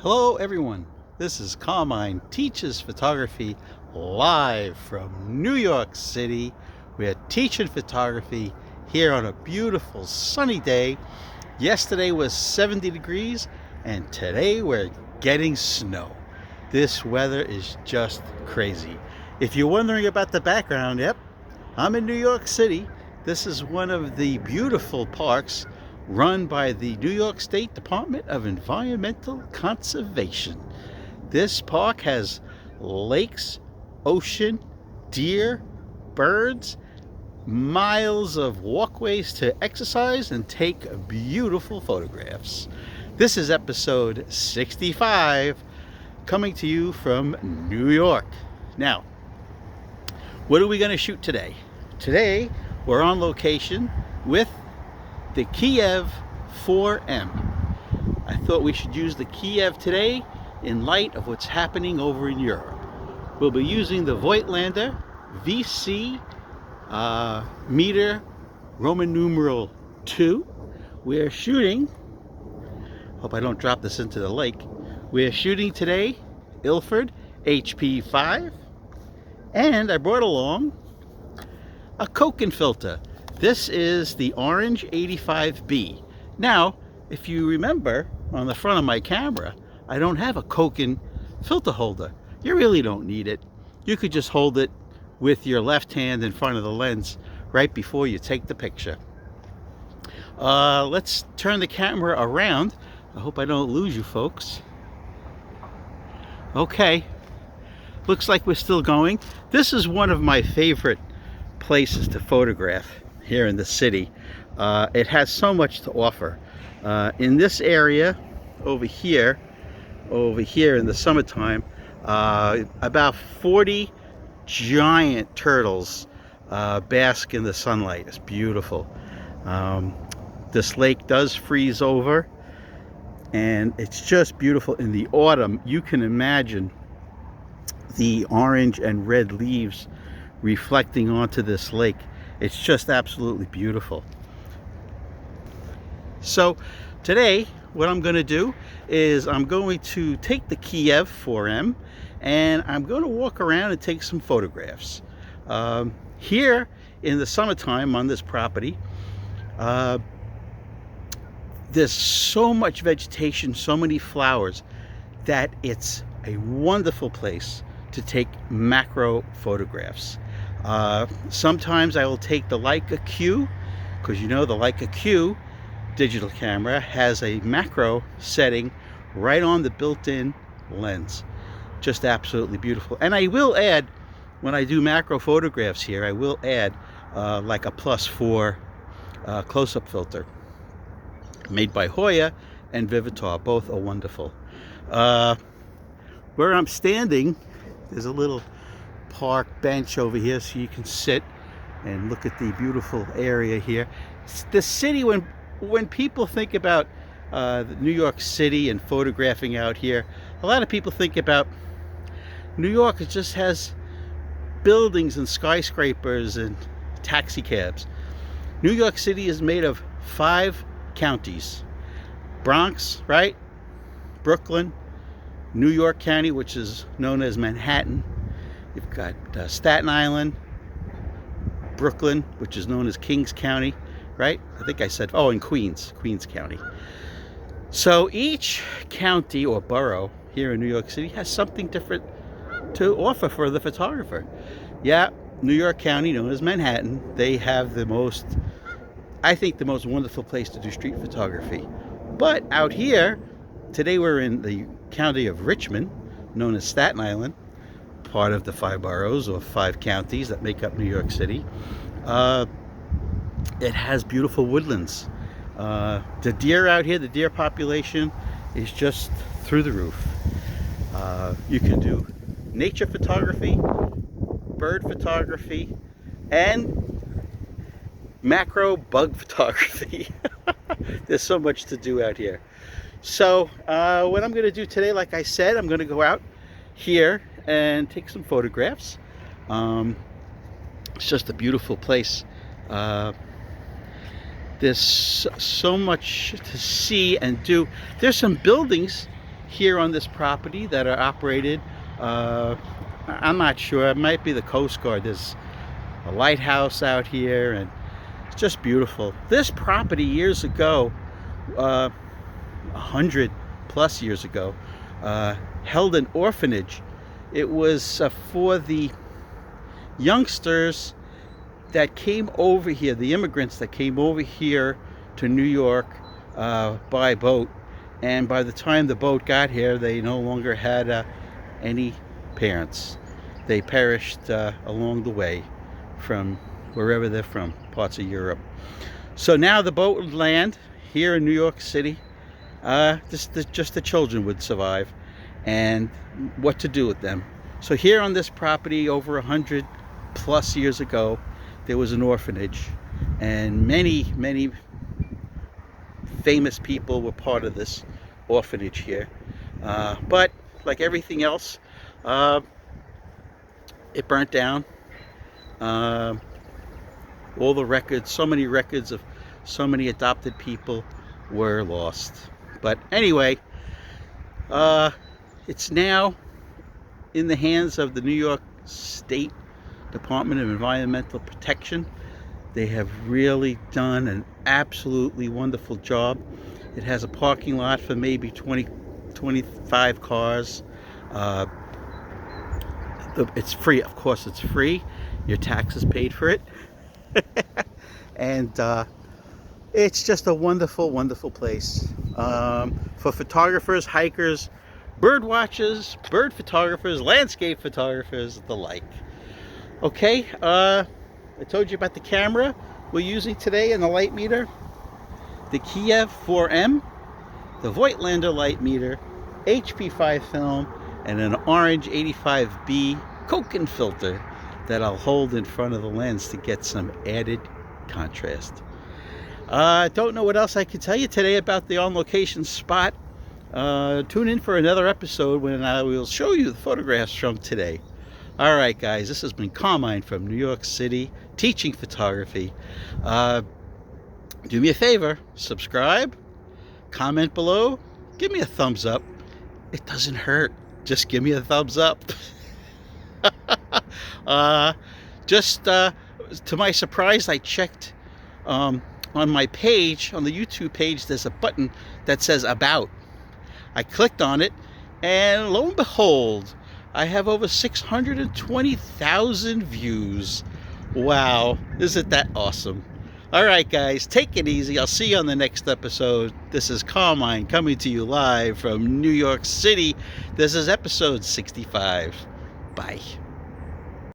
Hello everyone, this is Carmine Teaches Photography live from New York City. We are teaching photography here on a beautiful sunny day. Yesterday was 70 degrees and today we're getting snow. This weather is just crazy. If you're wondering about the background, yep, I'm in New York City. This is one of the beautiful parks run by the New York State Department of Environmental Conservation. This park has lakes, ocean, deer, birds, miles of walkways to exercise and take beautiful photographs. This is episode 65, coming to you from New York. Now, what are we going to shoot today? Today, we're on location with the Kiev 4M. I thought we should use the Kiev today in light of what's happening over in Europe. We'll be using the Voigtlander VC meter Roman numeral 2. We're shooting, hope I don't drop this into the lake. We're shooting today Ilford HP5, and I brought along a Koken filter. This is the Orange 85B. Now, if you remember, on the front of my camera, I don't have a Koken filter holder. You really don't need it. You could just hold it with your left hand in front of the lens right before you take the picture. Let's turn the camera around. I hope I don't lose you folks. Okay, looks like we're still going. This is one of my favorite places to photograph here in the city. It has so much to offer. In this area over here in the summertime, about 40 giant turtles bask in the sunlight. It's beautiful. This lake does freeze over and it's just beautiful. In the autumn, you can imagine the orange and red leaves reflecting onto this lake. It's just absolutely beautiful. So today what I'm going to do is I'm going to take the Kiev 4M and I'm going to walk around and take some photographs. Here in the summertime on this property, there's so much vegetation, so many flowers, that it's a wonderful place to take macro photographs. Sometimes I will take the Leica Q, because you know the Leica Q digital camera has a macro setting right on the built-in lens. Just absolutely beautiful. And I will add, when I do macro photographs here, I will add like a +4 close-up filter made by Hoya and Vivitar. Both are wonderful. Where I'm standing, there's a little park bench over here so you can sit and look at the beautiful area here. The city, when people think about New York City and photographing out here, a lot of people think about New York. It just has buildings and skyscrapers and taxi cabs. New York City is made of 5 counties. Bronx, right? Brooklyn, New York County, which is known as Manhattan. You've got Staten Island, Brooklyn, which is known as Kings County, right? I think I said, oh, and Queens County. So each county or borough here in New York City has something different to offer for the photographer. Yeah, New York County, known as Manhattan, they have the most, I think, the most wonderful place to do street photography. But out here, today we're in the county of Richmond, known as Staten Island, part of the 5 boroughs or 5 counties that make up New York City. It has beautiful woodlands. The deer out here, the deer population is just through the roof. You can do nature photography, bird photography, and macro bug photography. There's so much to do out here. So what I'm going to do today, like I said, I'm going to go out here and take some photographs. It's just a beautiful place. There's so much to see and do. There's some buildings here on this property that are operated. I'm not sure, it might be the Coast Guard. There's a lighthouse out here, and it's just beautiful. This property years ago, 100+ years ago, held an orphanage. It was for the youngsters that came over here, the immigrants that came over here to New York by boat. And by the time the boat got here, they no longer had any parents. They perished along the way from wherever they're from, parts of Europe. So now the boat would land here in New York City. Just the children would survive, and what to do with them. So here on this property, over 100+ years ago, there was an orphanage, and many famous people were part of this orphanage here. But like everything else, it burnt down. All the records, so many records of so many adopted people were lost. But anyway, it's now in the hands of the New York State Department of Environmental Protection. They have really done an absolutely wonderful job. It has a parking lot for maybe 20-25 cars. It's free, of course it's free. Your taxes paid for it. And it's just a wonderful, wonderful place for photographers, hikers, bird watchers, bird photographers, landscape photographers, the like. Okay, I told you about the camera we're using today and the light meter. The Kiev 4M, the Voigtlander light meter, HP5 film, and an orange 85B Koken filter that I'll hold in front of the lens to get some added contrast. I don't know what else I can tell you today about the on-location spot. Tune in for another episode when I will show you the photographs from today. All right, guys, this has been Carmine from New York City, teaching photography. Do me a favor, subscribe, comment below, give me a thumbs up. It doesn't hurt, just give me a thumbs up. To my surprise, I checked on my page, on the YouTube page, there's a button that says About. I clicked on it, and lo and behold, I have over 620,000 views. Wow, isn't that awesome? All right, guys, take it easy. I'll see you on the next episode. This is Carmine coming to you live from New York City. This is episode 65. Bye.